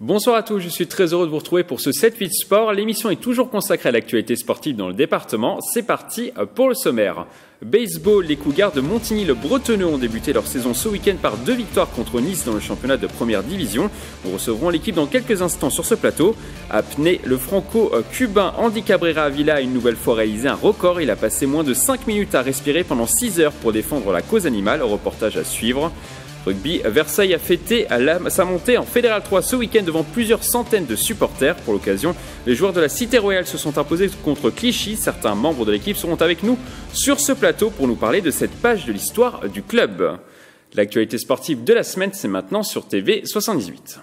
Bonsoir à tous, je suis très heureux de vous retrouver pour ce 7-8 Sport. L'émission est toujours consacrée à l'actualité sportive dans le département. C'est parti pour le sommaire. Baseball, les Cougars de Montigny-le-Bretonneux ont débuté leur saison ce week-end par 2 victoires contre Nice dans le championnat de première division. Nous recevrons l'équipe dans quelques instants sur ce plateau. Apnée, le franco-cubain Andy Cabrera Avila a une nouvelle fois réalisé un record. Il a passé moins de 5 minutes à respirer pendant 6 heures pour défendre la cause animale. Reportage à suivre. Rugby, Versailles a fêté sa montée en Fédéral 3 ce week-end devant plusieurs centaines de supporters. Pour l'occasion, les joueurs de la Cité Royale se sont imposés contre Clichy. Certains membres de l'équipe seront avec nous sur ce plateau pour nous parler de cette page de l'histoire du club. L'actualité sportive de la semaine, c'est maintenant sur TV 78.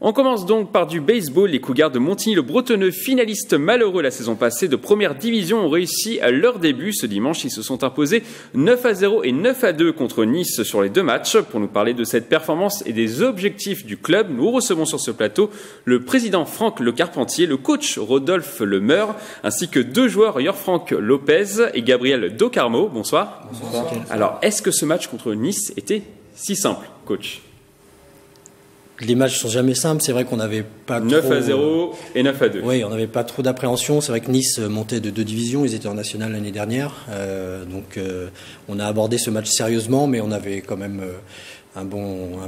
On commence donc par du baseball. Les Cougars de Montigny-le-Bretonneux, finalistes malheureux la saison passée de première division, ont réussi à leur début. Ce dimanche, ils se sont imposés 9-0 et 9-2 contre Nice sur les 2 matchs. Pour nous parler de cette performance et des objectifs du club, nous recevons sur ce plateau le président Franck Le Carpentier, le coach Rodolphe Lemeur, ainsi que 2 joueurs, Franck Lopez et Gabriel Docarmo. Bonsoir. Bonsoir. Alors, est-ce que ce match contre Nice était si simple, coach ? Les matchs sont jamais simples, c'est vrai qu'on n'avait pas 9-0 et 9-2. Oui, on n'avait pas trop d'appréhension. C'est vrai que Nice montait de 2 divisions, ils étaient en national l'année dernière. Donc on a abordé ce match sérieusement, mais on avait quand même un bon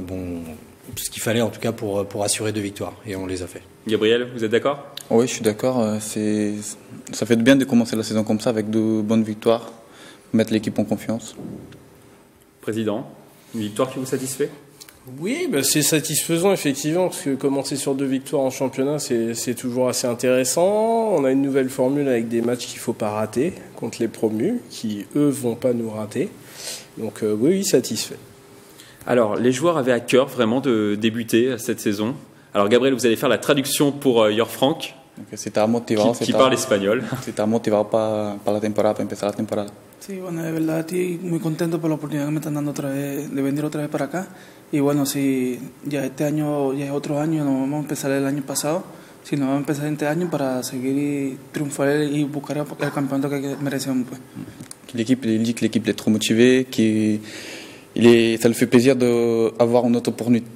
ce qu'il fallait en tout cas pour assurer 2 victoires, et on les a fait. Gabriel, vous êtes d'accord ? Oui, je suis d'accord. Ça fait du bien de commencer la saison comme ça avec de bonnes victoires, mettre l'équipe en confiance. Président, une victoire qui vous satisfait ? Oui, c'est satisfaisant effectivement, parce que commencer sur 2 victoires en championnat, c'est toujours assez intéressant. On a une nouvelle formule avec des matchs qu'il ne faut pas rater contre les promus, qui eux vont pas nous rater. Donc oui, satisfait. Alors, les joueurs avaient à cœur vraiment de débuter cette saison. Alors Gabriel, vous allez faire la traduction pour Franck, qui parle espagnol. Está motivado para la temporada, para empezar la temporada. Sí, bueno, de verdad estoy muy contento por la oportunidad que me están dando otra vez de venir otra vez para acá. Y bueno, si ya este año ya es otro año, no vamos a empezar el año pasado, sino vamos a empezar este año para seguir y triunfar y buscar el campeonato que merecemos. Pues. L'équipe, il dit que l'équipe est trop motivée, ça le fait plaisir d'avoir une autre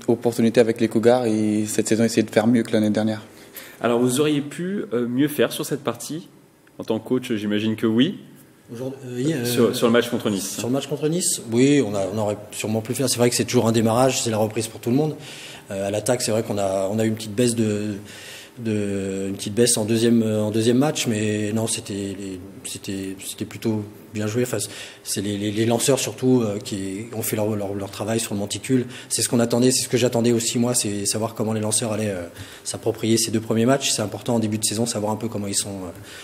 opportunité avec les Cougars et cette saison essayer de faire mieux que l'année dernière. Alors vous auriez pu mieux faire sur cette partie en tant que coach, j'imagine que oui. Sur le match contre Nice. Sur le match contre Nice, oui, on aurait sûrement pu faire. C'est vrai que c'est toujours un démarrage, c'est la reprise pour tout le monde. À l'attaque, c'est vrai qu'on a eu une petite baisse en deuxième match, mais non, c'était plutôt bien joué. Enfin, c'est les lanceurs surtout qui ont fait leur travail sur le monticule. C'est ce qu'on attendait, c'est ce que j'attendais aussi moi, c'est savoir comment les lanceurs allaient s'approprier ces 2 premiers matchs. C'est important en début de saison, savoir un peu comment ils sont,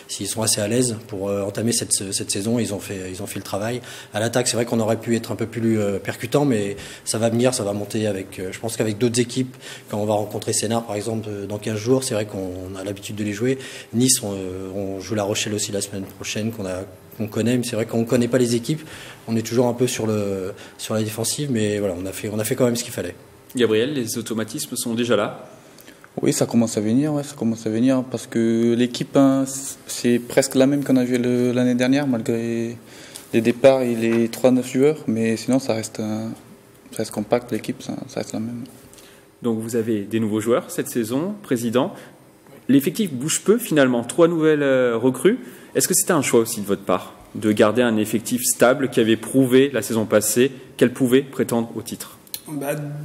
s'ils sont assez à l'aise pour entamer cette saison. Ils ont fait le travail. À l'attaque, c'est vrai qu'on aurait pu être un peu plus percutant, mais ça va venir, ça va monter avec. Je pense qu'avec d'autres équipes, quand on va rencontrer Sénart par exemple dans 15 jours, c'est vrai qu'on a l'habitude de les jouer. Nice, on joue La Rochelle aussi la semaine prochaine qu'on connaît, mais c'est vrai qu'on ne connaît pas les équipes, on est toujours un peu sur la défensive, mais voilà, on a fait quand même ce qu'il fallait. Gabriel, les automatismes sont déjà là ? Oui, ça commence à venir, parce que l'équipe, c'est presque la même qu'on a joué l'année dernière, malgré les départs et les 3-9 joueurs, mais sinon ça reste compact, l'équipe, ça reste la même. Donc vous avez des nouveaux joueurs cette saison, président. L'effectif bouge peu finalement, 3 nouvelles recrues. Est-ce que c'était un choix aussi de votre part de garder un effectif stable qui avait prouvé la saison passée qu'elle pouvait prétendre au titre ?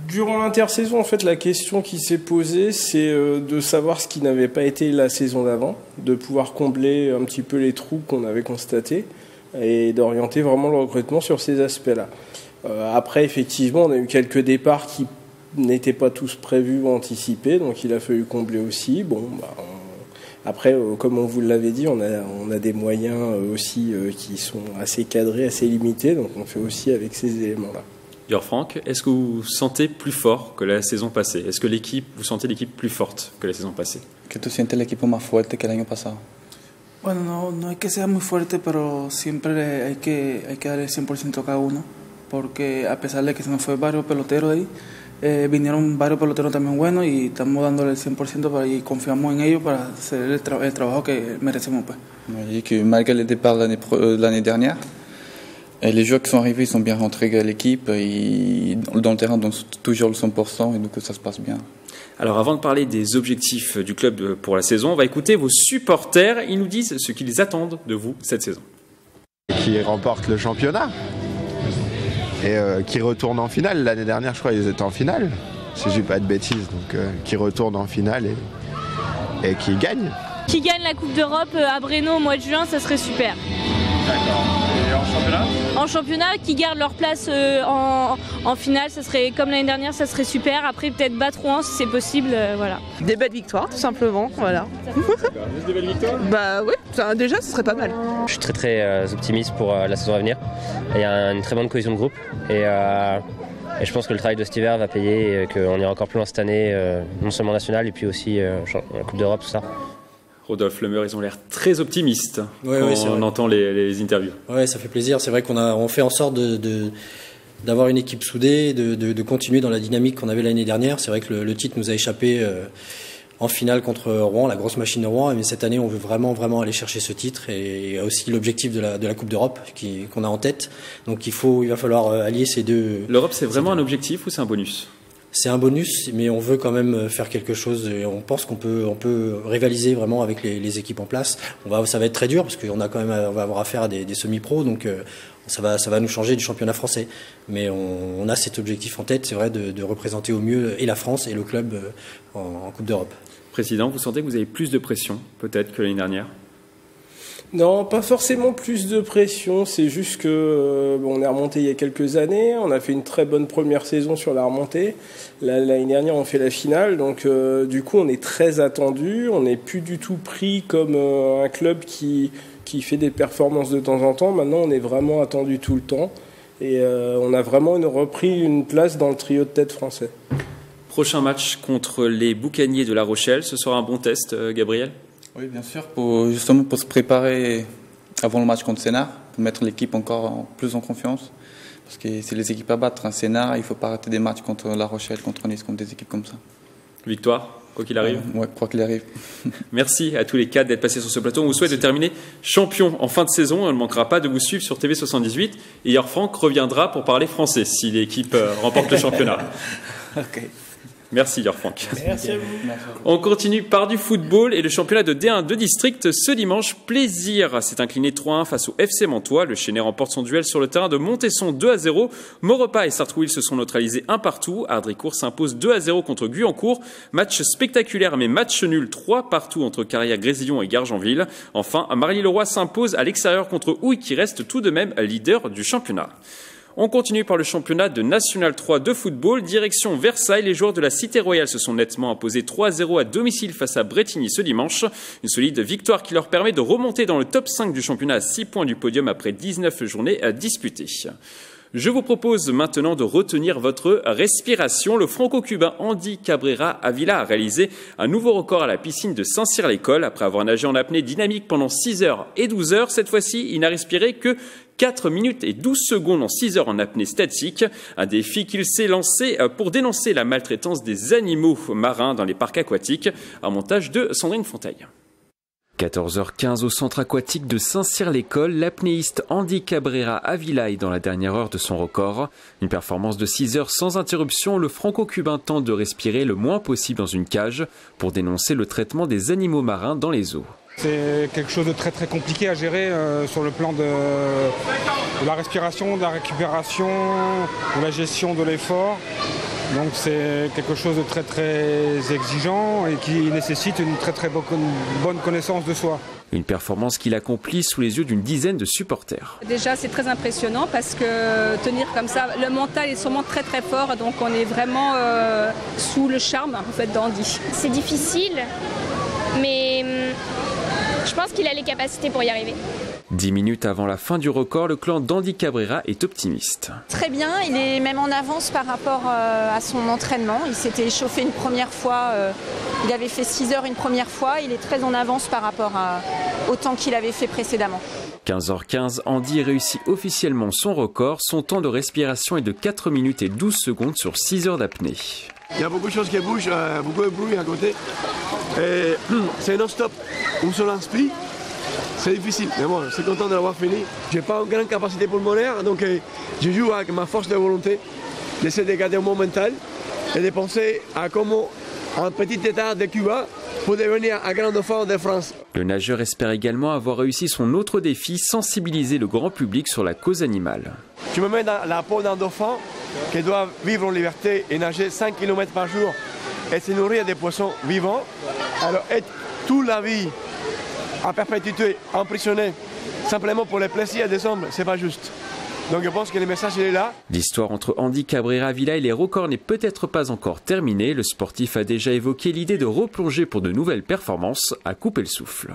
Durant l'intersaison, en fait, la question qui s'est posée, c'est de savoir ce qui n'avait pas été la saison d'avant, de pouvoir combler un petit peu les trous qu'on avait constatés et d'orienter vraiment le recrutement sur ces aspects-là. Après, effectivement, on a eu quelques départs qui n'étaient pas tous prévus ou anticipés, donc il a fallu combler aussi. Après, comme on vous l'avait dit, on a des moyens aussi qui sont assez cadrés, assez limités, donc on fait aussi avec ces éléments-là. Franck, est-ce que vous sentez plus fort que la saison passée ? Est-ce que vous sentez l'équipe plus forte que la saison passée ? Que tu sientes l'équipe más fuerte que el año pasado? Bueno, no es que sea muy fuerte, pero siempre hay que dar el 100% a cada uno, porque a pesar de que se nos fue varios peloteros ahí, vinieron varios peloteros también buenos y estamos dándole el 100% y confiamos en ellos para hacer el trabajo que merecemos. Pues. Il dit que malgré les départs de l'année dernière, Et les joueurs qui sont arrivés, ils sont bien rentrés à l'équipe. Dans le terrain, donnent toujours le 100% et donc ça se passe bien. Alors avant de parler des objectifs du club pour la saison, on va écouter vos supporters. Ils nous disent ce qu'ils attendent de vous cette saison. Qui remporte le championnat et qui retourne en finale. L'année dernière, je crois qu'ils étaient en finale, si je dis pas de bêtises. Donc qui retourne en finale et qui gagne. Qui gagne la Coupe d'Europe à Brno au mois de juin, ça serait super. D'accord. Et en championnat ? En championnat, qui gardent leur place en finale, ça serait comme l'année dernière, ça serait super. Après, peut-être battre Rouen si c'est possible, voilà. Des belles victoires, tout simplement, voilà. Juste des belles victoires ? Bah oui, déjà, ce serait pas mal. Je suis très optimiste pour la saison à venir. Il y a une très bonne cohésion de groupe et je pense que le travail de cet hiver va payer et qu'on ira encore plus loin cette année, non seulement national et puis aussi la Coupe d'Europe, tout ça. Rodolphe Lemeur, ils ont l'air très optimistes quand on entend les interviews. Ouais, ça fait plaisir. C'est vrai qu'on fait en sorte d'avoir une équipe soudée, de continuer dans la dynamique qu'on avait l'année dernière. C'est vrai que le titre nous a échappé en finale contre Rouen, la grosse machine de Rouen. Mais cette année, on veut vraiment aller chercher ce titre et aussi l'objectif de la Coupe d'Europe qu'on a en tête. Donc il va falloir allier ces deux. L'Europe, c'est vraiment un objectif ou c'est un bonus ? C'est un bonus, mais on veut quand même faire quelque chose. Et on pense qu'on peut rivaliser vraiment avec les équipes en place. Ça va être très dur parce qu'on va avoir affaire à des semi-pros, donc ça va nous changer du championnat français. Mais on a cet objectif en tête, c'est vrai, de représenter au mieux et la France et le club en Coupe d'Europe. Président, vous sentez que vous avez plus de pression peut-être que l'année dernière ? Non, pas forcément plus de pression, c'est juste que on est remonté il y a quelques années, on a fait une très bonne première saison sur la remontée. L'année dernière, on fait la finale, donc du coup, on est très attendu, on n'est plus du tout pris comme un club qui fait des performances de temps en temps. Maintenant, on est vraiment attendu tout le temps et on a vraiment repris une place dans le trio de tête français. Prochain match contre les Boucaniers de La Rochelle, ce sera un bon test, Gabriel ? Oui, bien sûr, justement pour se préparer avant le match contre Sénart, pour mettre l'équipe encore plus en confiance. Parce que c'est les équipes à battre. Sénart, il ne faut pas rater des matchs contre La Rochelle, contre Nice, contre des équipes comme ça. Victoire, quoi qu'il arrive ? Ouais, quoi qu'il arrive. Merci à tous les quatre d'être passés sur ce plateau. On vous souhaite de terminer champion en fin de saison. On ne manquera pas de vous suivre sur TV78. Et hier, Franck reviendra pour parler français si l'équipe remporte le championnat. Ok. Merci, Franck. Merci à vous. On continue par du football et le championnat de D1 de district ce dimanche. Plaisir s'est incliné 3-1 face au FC Mantois. Le Chénet remporte son duel sur le terrain de Montesson 2-0. Maurepas et Sartrouville se sont neutralisés 1-1. Ardricourt s'impose 2-0 contre Guyancourt. Match spectaculaire mais match nul 3-3 entre Carrière-Grésillon et Gargenville. Enfin, Marly-le-Roi s'impose à l'extérieur contre Houille qui reste tout de même leader du championnat. On continue par le championnat de National 3 de football. Direction Versailles, les joueurs de la Cité Royale se sont nettement imposés 3-0 à domicile face à Brétigny ce dimanche. Une solide victoire qui leur permet de remonter dans le top 5 du championnat à 6 points du podium après 19 journées à disputer. Je vous propose maintenant de retenir votre respiration. Le franco-cubain Andy Cabrera Avila a réalisé un nouveau record à la piscine de Saint-Cyr-l'École. Après avoir nagé en apnée dynamique pendant 6 heures et 12 heures, cette fois-ci, il n'a respiré que 4 minutes et 12 secondes en 6 heures en apnée statique. Un défi qu'il s'est lancé pour dénoncer la maltraitance des animaux marins dans les parcs aquatiques. Un montage de Sandrine Fontaille. 14h15 au centre aquatique de Saint-Cyr-l'École, l'apnéiste Andy Cabrera Avila est dans la dernière heure de son record. Une performance de 6 heures sans interruption, le franco-cubain tente de respirer le moins possible dans une cage pour dénoncer le traitement des animaux marins dans les eaux. C'est quelque chose de très très compliqué à gérer sur le plan de la respiration, de la récupération, de la gestion de l'effort. Donc c'est quelque chose de très très exigeant et qui nécessite une très très bonne connaissance de soi. Une performance qu'il accomplit sous les yeux d'une dizaine de supporters. Déjà c'est très impressionnant parce que tenir comme ça, le mental est sûrement très très fort, donc on est vraiment sous le charme en fait d'Andy. C'est difficile, mais je pense qu'il a les capacités pour y arriver. 10 minutes avant la fin du record, le clan d'Andy Cabrera est optimiste. Très bien, il est même en avance par rapport à son entraînement. Il s'était échauffé une première fois, il avait fait 6 heures une première fois. Il est très en avance par rapport au temps qu'il avait fait précédemment. 15h15, Andy réussit officiellement son record. Son temps de respiration est de 4 minutes et 12 secondes sur 6 heures d'apnée. Il y a beaucoup de choses qui bougent, beaucoup de bruit à côté. Et c'est non-stop. On se l'inspire C'est difficile, mais bon, je suis content de l'avoir fini. Je n'ai pas une grande capacité pulmonaire, donc je joue avec ma force de volonté, d'essayer de garder mon mental et de penser à comment un petit état de Cuba pour devenir un grand dauphin de France. Le nageur espère également avoir réussi son autre défi, sensibiliser le grand public sur la cause animale. Je me mets dans la peau d'un dauphin qui doit vivre en liberté et nager 5 km par jour et se nourrir des poissons vivants. Alors être toute la vie à perpétuité emprisonné simplement pour les plaisirs des hommes, c'est pas juste. Donc je pense que le message il est là. L'histoire entre Andy Cabrera Villa et les Rocords n'est peut-être pas encore terminée. Le sportif a déjà évoqué l'idée de replonger pour de nouvelles performances à couper le souffle.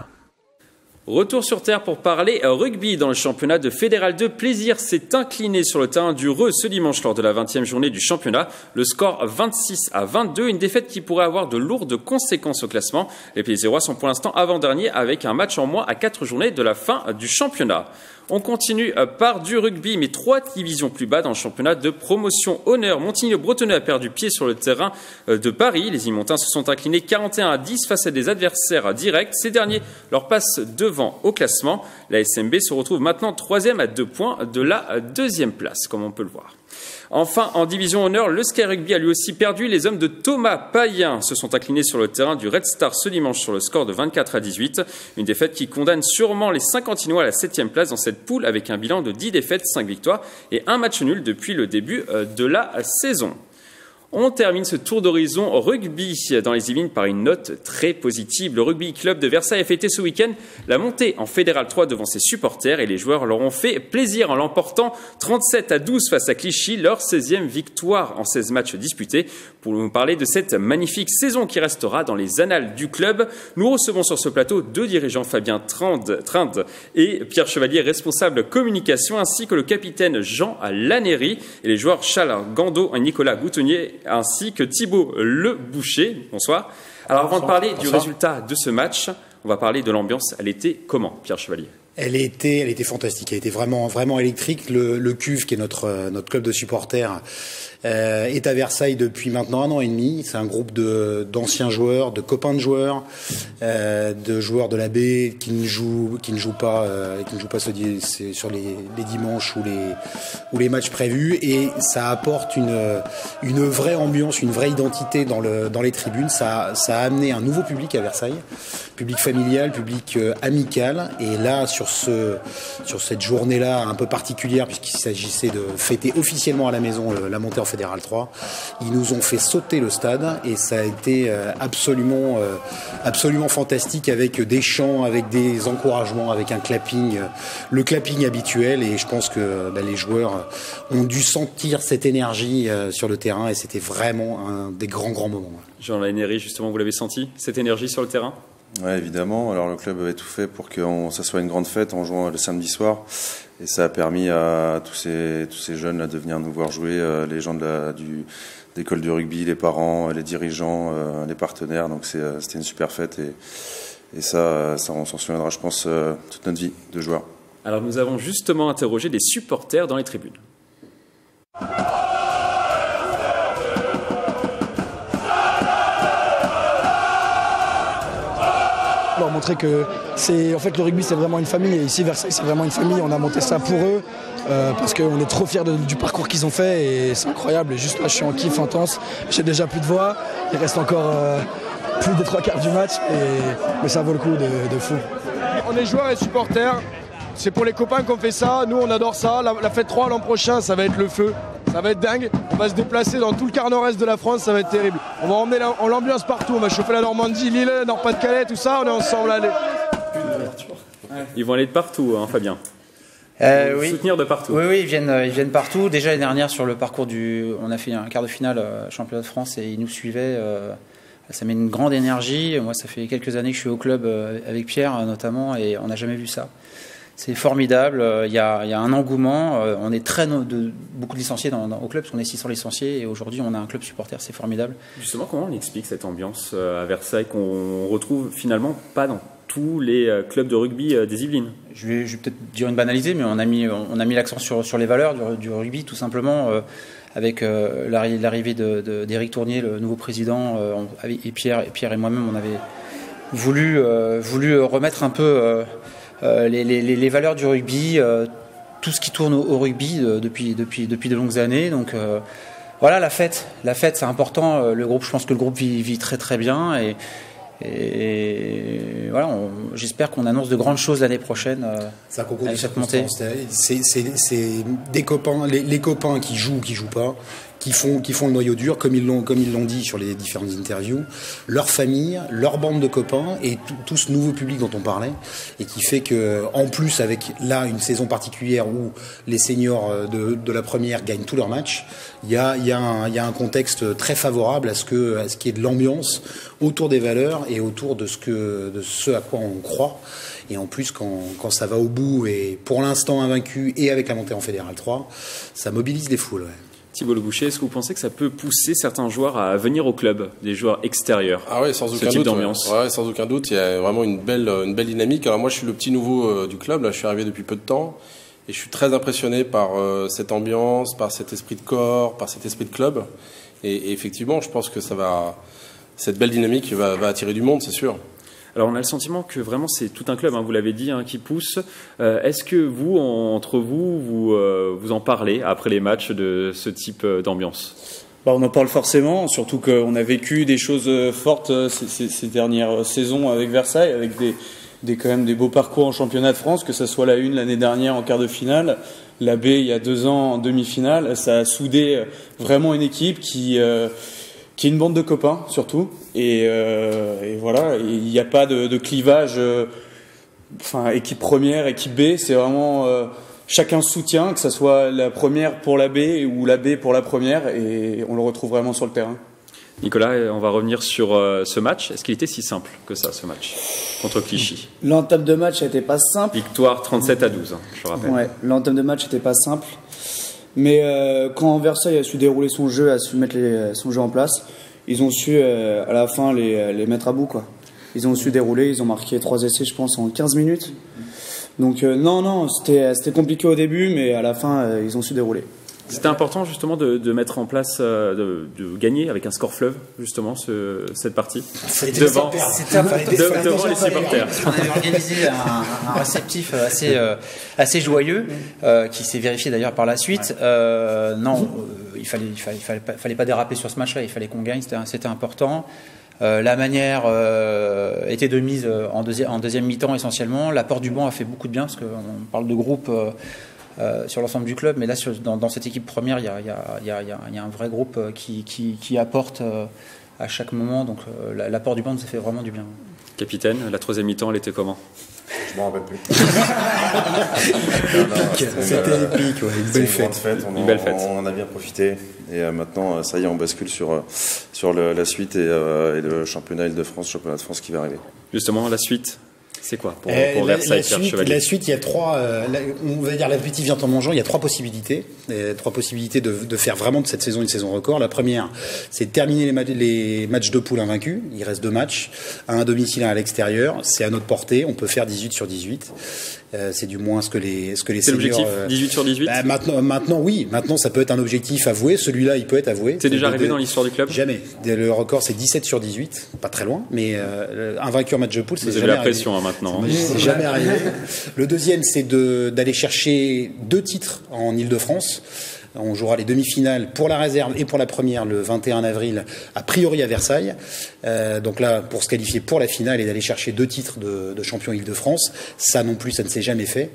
Retour sur terre pour parler rugby dans le championnat de Fédéral 2. Plaisir s'est incliné sur le terrain du Reux ce dimanche lors de la 20e journée du championnat. Le score 26-22, une défaite qui pourrait avoir de lourdes conséquences au classement. Les Plaisirois sont pour l'instant avant-derniers avec un match en moins à 4 journées de la fin du championnat. On continue par du rugby, mais 3 divisions plus bas dans le championnat de promotion honneur. Montigny-le-Bretonneux a perdu pied sur le terrain de Paris. Les Imontains se sont inclinés 41-10 face à des adversaires directs. Ces derniers leur passent devant au classement. La SMB se retrouve maintenant 3e à 2 points de la 2e place, comme on peut le voir. Enfin, en division honneur, le Sky Rugby a lui aussi perdu. Les hommes de Thomas Payen se sont inclinés sur le terrain du Red Star ce dimanche sur le score de 24-18. Une défaite qui condamne sûrement les Saint-Quentinois à la 7e place dans cette poule avec un bilan de 10 défaites, 5 victoires et un match nul depuis le début de la saison. On termine ce tour d'horizon rugby dans les Yvelines par une note très positive. Le Rugby Club de Versailles a fêté ce week-end la montée en Fédéral 3 devant ses supporters et les joueurs leur ont fait plaisir en l'emportant 37-12 face à Clichy, leur 16e victoire en 16 matchs disputés. Pour nous parler de cette magnifique saison qui restera dans les annales du club, nous recevons sur ce plateau 2 dirigeants, Fabien Trinde et Pierre Chevalier, responsable communication, ainsi que le capitaine Jean Lanéry et les joueurs Charles Gando et Nicolas Goutonnier, ainsi que Thibaut Le Boucher. Bonsoir. Alors avant de parler du résultat de ce match, on va parler de l'ambiance. Elle était comment, Pierre Chevalier ? Elle était fantastique. Elle était vraiment électrique. Le CUV, qui est notre club de supporters, est à Versailles depuis maintenant 1 an et demi. C'est un groupe d'anciens joueurs, de copains de joueurs, de joueurs de la baie qui ne jouent pas sur les dimanches ou les matchs prévus. Et ça apporte une vraie ambiance, une vraie identité dans les tribunes. Ça a amené un nouveau public à Versailles, public familial, public amical. Et là, sur cette journée-là un peu particulière, puisqu'il s'agissait de fêter officiellement à la maison la montée en Fédéral 3, ils nous ont fait sauter le stade et ça a été absolument fantastique, avec des chants, avec des encouragements, avec un clapping, le clapping habituel. Et je pense que les joueurs ont dû sentir cette énergie sur le terrain et c'était vraiment un des grands moments. Jean Lanéry, justement, vous l'avez senti, cette énergie sur le terrain ? Oui, évidemment. Alors le club avait tout fait pour que ça soit une grande fête en jouant le samedi soir. Et ça a permis à tous ces jeunes là de venir nous voir jouer, les gens d'école de rugby, les parents, les dirigeants, les partenaires. Donc c'était une super fête et ça on s'en souviendra, je pense, toute notre vie de joueurs. Alors nous avons justement interrogé des supporters dans les tribunes. Leur montrer que le rugby c'est vraiment une famille, et ici Versailles c'est vraiment une famille. On a monté ça pour eux parce qu'on est trop fiers du parcours qu'ils ont fait et c'est incroyable. Et juste là je suis en kiff intense, j'ai déjà plus de voix, il reste encore plus des 3/4 du match mais ça vaut le coup de fou. On est joueurs et supporters, c'est pour les copains qu'on fait ça, nous on adore ça. La fête 3 l'an prochain ça va être le feu. Ça va être dingue, on va se déplacer dans tout le quart nord-est de la France, ça va être terrible. On va emmener l'ambiance partout, on va chauffer la Normandie, Lille, Nord-Pas-de-Calais, tout ça, on est ensemble, allez. Ils vont aller de partout, hein, Fabien. Oui. Soutenir de partout. Oui, ils viennent partout. Déjà l'année dernière sur le parcours on a fait un quart de finale championnat de France et ils nous suivaient. Ça met une grande énergie. Moi, ça fait quelques années que je suis au club avec Pierre notamment et on n'a jamais vu ça. C'est formidable, il y a un engouement, on est beaucoup de licenciés au club, parce qu'on est 600 licenciés, et aujourd'hui on a un club supporter, c'est formidable. Justement, comment on explique cette ambiance à Versailles qu'on retrouve finalement pas dans tous les clubs de rugby des Yvelines? Je vais peut-être dire une banalité, mais on a mis l'accent sur les valeurs du rugby, tout simplement, avec l'arrivée d'Éric Tournier, le nouveau président, et Pierre et moi-même, on avait voulu remettre un peu les valeurs du rugby, tout ce qui tourne au rugby depuis de longues années. Donc voilà, la fête c'est important. Le groupe, je pense que le groupe vit très très bien et voilà, j'espère qu'on annonce de grandes choses l'année prochaine. C'est un concours de circonstances. C'est des copains, les copains qui jouent pas, qui font le noyau dur, comme ils l'ont dit sur les différentes interviews, leur famille, leur bande de copains et tout ce nouveau public dont on parlait, et qui fait que, en plus, avec là une saison particulière où les seniors de la première gagnent tous leurs matchs, il y a un contexte très favorable à ce qu'il y ait de l'ambiance autour des valeurs et autour de ce à quoi on croit. Et en plus, quand ça va au bout, et pour l'instant invaincu, et avec la montée en Fédéral 3, ça mobilise les foules. Ouais. Thibault Le Boucher, est-ce que vous pensez que ça peut pousser certains joueurs à venir au club, des joueurs extérieurs? Ah ouais, sans aucun type doute. d'ambiance. Ouais, sans aucun doute. Il y a vraiment une belle dynamique. Alors moi, je suis le petit nouveau du club. Là, je suis arrivé depuis peu de temps. Et je suis très impressionné par cette ambiance, par cet esprit de corps, par cet esprit de club. Et effectivement, je pense que cette belle dynamique va attirer du monde, c'est sûr. Alors on a le sentiment que vraiment c'est tout un club, vous l'avez dit, qui pousse. Est-ce que vous, entre vous en parlez après les matchs de ce type d'ambiance? On en parle forcément, surtout qu'on a vécu des choses fortes ces dernières saisons avec Versailles, avec quand même des beaux parcours en championnat de France, que ce soit la une l'année dernière en quart de finale, la B il y a 2 ans en demi-finale. Ça a soudé vraiment une équipe qui est une bande de copains surtout, et voilà, il n'y a pas de clivage, équipe première, équipe B, c'est vraiment chacun se soutient, que ce soit la première pour la B ou la B pour la première, et on le retrouve vraiment sur le terrain. Nicolas, on va revenir sur ce match. Est-ce qu'il était si simple que ça, ce match contre Clichy? L'entame de match n'était pas simple. Victoire 37-12, je rappelle. Ouais, l'entame de match n'était pas simple. Mais quand Versailles a su dérouler son jeu, a su mettre son jeu en place, ils ont su à la fin les mettre à bout, quoi. Ils ont su dérouler, ils ont marqué 3 essais, je pense, en 15 minutes. Donc non, c'était compliqué au début, mais à la fin, ils ont su dérouler. C'était important justement de mettre en place, de gagner avec un score fleuve, justement, cette partie. Devant les supporters. On avait organisé un réceptif assez joyeux, qui s'est vérifié d'ailleurs par la suite. Non, il fallait pas déraper sur ce match-là, il fallait qu'on gagne, c'était important. La manière était de mise en deuxième mi-temps essentiellement. L'apport du banc a fait beaucoup de bien, parce qu'on parle de groupe sur l'ensemble du club, mais là dans cette équipe première il y a un vrai groupe qui apporte à chaque moment, donc l'apport du banc nous a fait vraiment du bien. Capitaine, la 3e mi-temps elle était comment? Je m'en rappelle plus. C'était épique, ouais, une belle fête. On en a bien profité, et maintenant ça y est, on bascule sur la suite et le championnat Île-de-France, championnat de France qui va arriver. Justement, la suite, c'est quoi pour Versailles, Pierre Chevalier? La suite, il y a 3, on va dire l'appétit vient en mangeant, il y a 3 possibilités. 3 possibilités de faire vraiment de cette saison une saison record. La première, c'est de terminer les matchs de poule invaincus. Il reste 2 matchs, un à domicile, un à l'extérieur. C'est à notre portée, on peut faire 18 sur 18. C'est du moins ce que les c'est seniors, l'objectif, 18 sur 18. Maintenant oui, maintenant ça peut être un objectif avoué. Celui-là, il peut être avoué. C'est déjà arrivé dans l'histoire du club? Jamais. Le record, c'est 17 sur 18, pas très loin, mais un vainqueur match de poule, c'est jamais arrivé. Vous avez la pression maintenant. C'est jamais arrivé. Le deuxième, c'est d'aller chercher 2 titres en Île-de-France. On jouera les demi-finales pour la réserve et pour la première le 21 avril, a priori à Versailles. Donc là, pour se qualifier pour la finale et d'aller chercher 2 titres de champion Île-de-France, ça non plus, ça ne s'est jamais fait.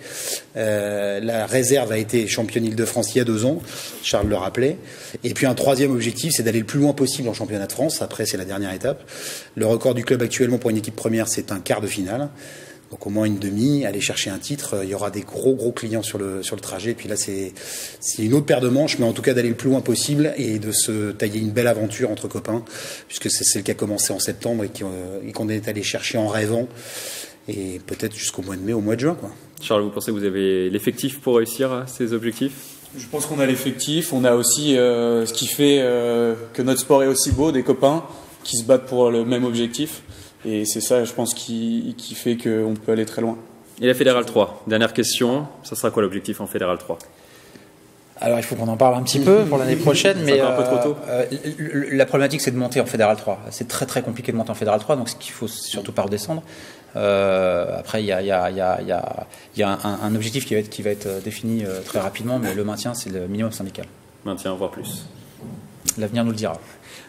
La réserve a été championne Île-de-France il y a 2 ans, Charles le rappelait. Et puis un 3e objectif, c'est d'aller le plus loin possible en championnat de France. Après, c'est la dernière étape. Le record du club actuellement pour une équipe première, c'est un quart de finale. Donc au moins une demi, aller chercher un titre. Il y aura des gros clients sur le trajet. Et puis là, c'est une autre paire de manches, mais en tout cas d'aller le plus loin possible et de se tailler une belle aventure entre copains, puisque c'est celle qui a commencé en septembre et qu'on est allé chercher en rêvant, et peut-être jusqu'au mois de mai, au mois de juin, quoi. Charles, vous pensez que vous avez l'effectif pour réussir ces objectifs? Je pense qu'on a l'effectif. On a aussi ce qui fait que notre sport est aussi beau, des copains qui se battent pour le même objectif. Et c'est ça, je pense, qui fait qu'on peut aller très loin. Et la Fédérale 3, dernière question, ça sera quoi l'objectif en Fédérale 3? Alors il faut qu'on en parle un petit peu pour l'année prochaine, mais un peu trop tôt. La problématique c'est de monter en Fédéral 3. C'est très très compliqué de monter en Fédéral 3, donc ce qu'il faut surtout pas redescendre. Après il y a un objectif qui va être défini très rapidement, mais le maintien c'est le minimum syndical. Maintien, voire plus. L'avenir nous le dira.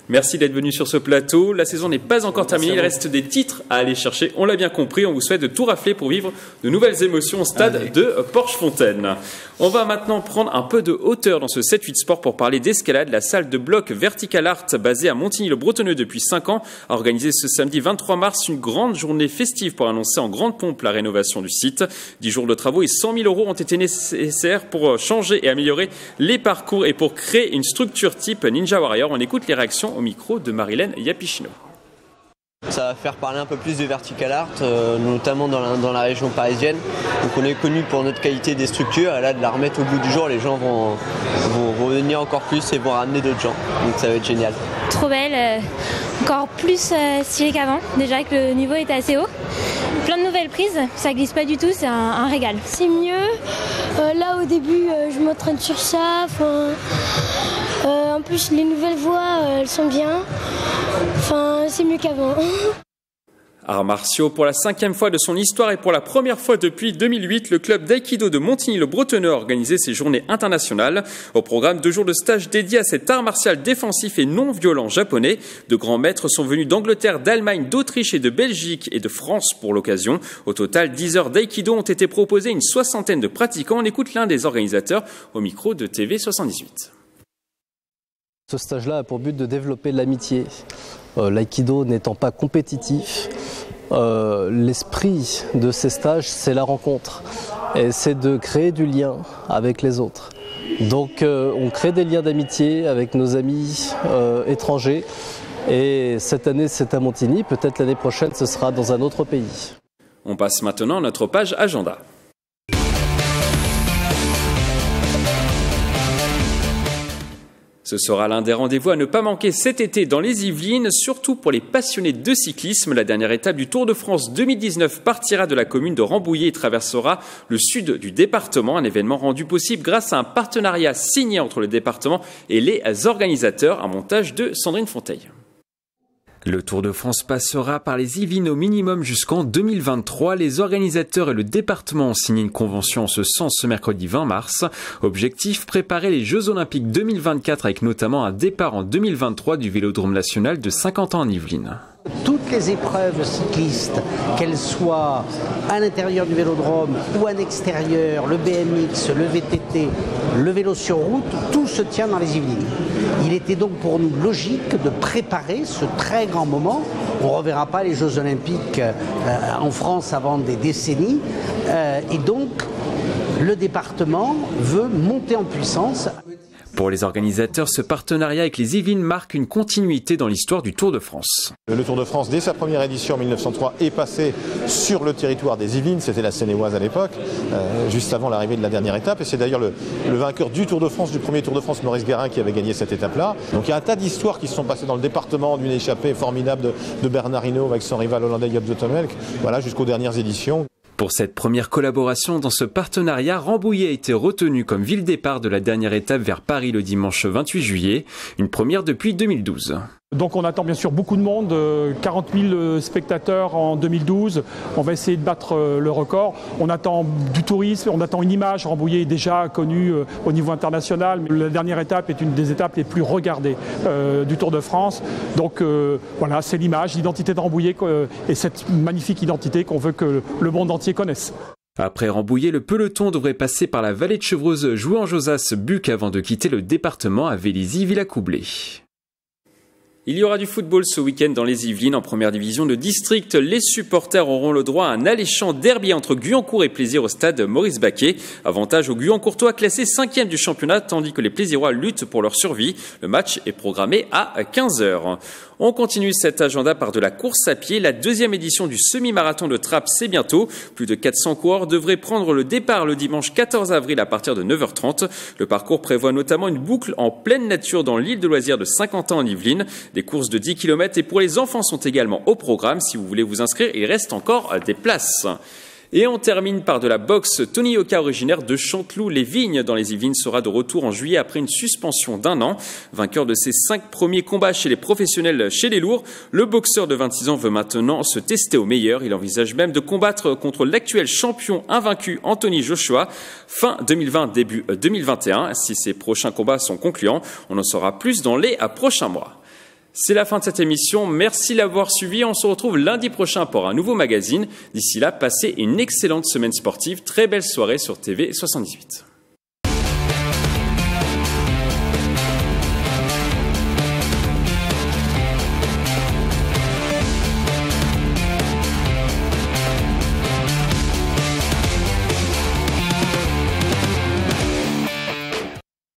Merci d'être venu sur ce plateau. La saison n'est pas encore terminée. Il reste des titres à aller chercher. On l'a bien compris. On vous souhaite de tout rafler pour vivre de nouvelles émotions au stade de Porchefontaine. On va maintenant prendre un peu de hauteur dans ce 7-8 Sport pour parler d'escalade. La salle de bloc Vertical Art, basée à Montigny-le-Bretonneux depuis 5 ans, a organisé ce samedi 23 mars une grande journée festive pour annoncer en grande pompe la rénovation du site. 10 jours de travaux et 100 000 € ont été nécessaires pour changer et améliorer les parcours et pour créer une structure type Ninja Warrior. On écoute les réactions au micro de Marilène Yapichino. Ça va faire parler un peu plus de Vertical Art, notamment dans la région parisienne. Donc on est connu pour notre qualité des structures, et là de la remettre au goût du jour, les gens vont venir encore plus et vont ramener d'autres gens. Donc ça va être génial. Trop belle, encore plus stylée qu'avant, déjà que le niveau était assez haut. Plein de nouvelles prises, ça glisse pas du tout, c'est un régal. C'est mieux, là au début je m'entraîne sur ça, en plus les nouvelles voies elles sont bien, c'est mieux qu'avant. Arts martiaux, pour la 5e fois de son histoire et pour la première fois depuis 2008, le club d'aïkido de Montigny-le-Bretonneux a organisé ses journées internationales. Au programme, 2 jours de stage dédiés à cet art martial défensif et non violent japonais. De grands maîtres sont venus d'Angleterre, d'Allemagne, d'Autriche et de Belgique et de France pour l'occasion. Au total, 10 heures d'aïkido ont été proposées à une 60aine de pratiquants. On écoute l'un des organisateurs au micro de TV78. Ce stage-là a pour but de développer l'amitié. L'aïkido n'étant pas compétitif, l'esprit de ces stages, c'est la rencontre. Et c'est de créer du lien avec les autres. Donc on crée des liens d'amitié avec nos amis étrangers. Et cette année, c'est à Montigny. Peut-être l'année prochaine, ce sera dans un autre pays. On passe maintenant à notre page agenda. Ce sera l'un des rendez-vous à ne pas manquer cet été dans les Yvelines, surtout pour les passionnés de cyclisme. La dernière étape du Tour de France 2019 partira de la commune de Rambouillet et traversera le sud du département. Un événement rendu possible grâce à un partenariat signé entre le département et les organisateurs. Un montage de Sandrine Fonteil. Le Tour de France passera par les Yvelines au minimum jusqu'en 2023. Les organisateurs et le département ont signé une convention en ce sens ce mercredi 20 mars. Objectif, préparer les Jeux Olympiques 2024 avec notamment un départ en 2023 du Vélodrome national de Saint-Quentin en Yvelines. Toutes les épreuves cyclistes, qu'elles soient à l'intérieur du vélodrome ou en extérieur, le BMX, le VTT, le vélo sur route, tout se tient dans les Yvelines. Il était donc pour nous logique de préparer ce très grand moment. On ne reverra pas les Jeux Olympiques en France avant des décennies. Et donc, le département veut monter en puissance. Pour les organisateurs, ce partenariat avec les Yvelines marque une continuité dans l'histoire du Tour de France. Le Tour de France, dès sa première édition en 1903, est passé sur le territoire des Yvelines, c'était la Seine-et-Oise à l'époque, juste avant l'arrivée de la dernière étape. Et c'est d'ailleurs le vainqueur du Tour de France, du premier Tour de France, Maurice Guérin, qui avait gagné cette étape-là. Donc il y a un tas d'histoires qui se sont passées dans le département, d'une échappée formidable de Bernard Hinault avec son rival hollandais Joop Zoetemelk, voilà, jusqu'aux dernières éditions. Pour cette première collaboration dans ce partenariat, Rambouillet a été retenu comme ville départ de la dernière étape vers Paris le dimanche 28 juillet, une première depuis 2012. Donc on attend bien sûr beaucoup de monde, 40 000 spectateurs en 2012, on va essayer de battre le record. On attend du tourisme, on attend une image, Rambouillet est déjà connu au niveau international, mais la dernière étape est une des étapes les plus regardées du Tour de France. Donc voilà, c'est l'image, l'identité de Rambouillet et cette magnifique identité qu'on veut que le monde entier connaisse. Après Rambouillet, le peloton devrait passer par la vallée de Chevreuse, Jouan-Josas-Buc avant de quitter le département à Vélizy-Villacoublay. Il y aura du football ce week-end dans les Yvelines en première division de district. Les supporters auront le droit à un alléchant derby entre Guyancourt et Plaisir au stade Maurice Baquet. Avantage aux Guyancourtois classés 5e du championnat tandis que les Plaisirois luttent pour leur survie. Le match est programmé à 15h. On continue cet agenda par de la course à pied. La 2e édition du semi-marathon de Trappes, c'est bientôt. Plus de 400 coureurs devraient prendre le départ le dimanche 14 avril à partir de 9h30. Le parcours prévoit notamment une boucle en pleine nature dans l'île de loisirs de Saint-Quentin en Yvelines. Des courses de 10 km et pour les enfants sont également au programme. Si vous voulez vous inscrire, il reste encore des places. Et on termine par de la boxe. Tony Yoka, originaire de Chanteloup-les-Vignes dans les Yvelines, sera de retour en juillet après une suspension d'1 an. Vainqueur de ses 5 premiers combats chez les professionnels chez les lourds, le boxeur de 26 ans veut maintenant se tester au meilleur. Il envisage même de combattre contre l'actuel champion invaincu Anthony Joshua fin 2020, début 2021. Si ses prochains combats sont concluants, on en saura plus dans les prochains mois. C'est la fin de cette émission. Merci d'avoir suivi. On se retrouve lundi prochain pour un nouveau magazine. D'ici là, passez une excellente semaine sportive. Très belle soirée sur TV 78.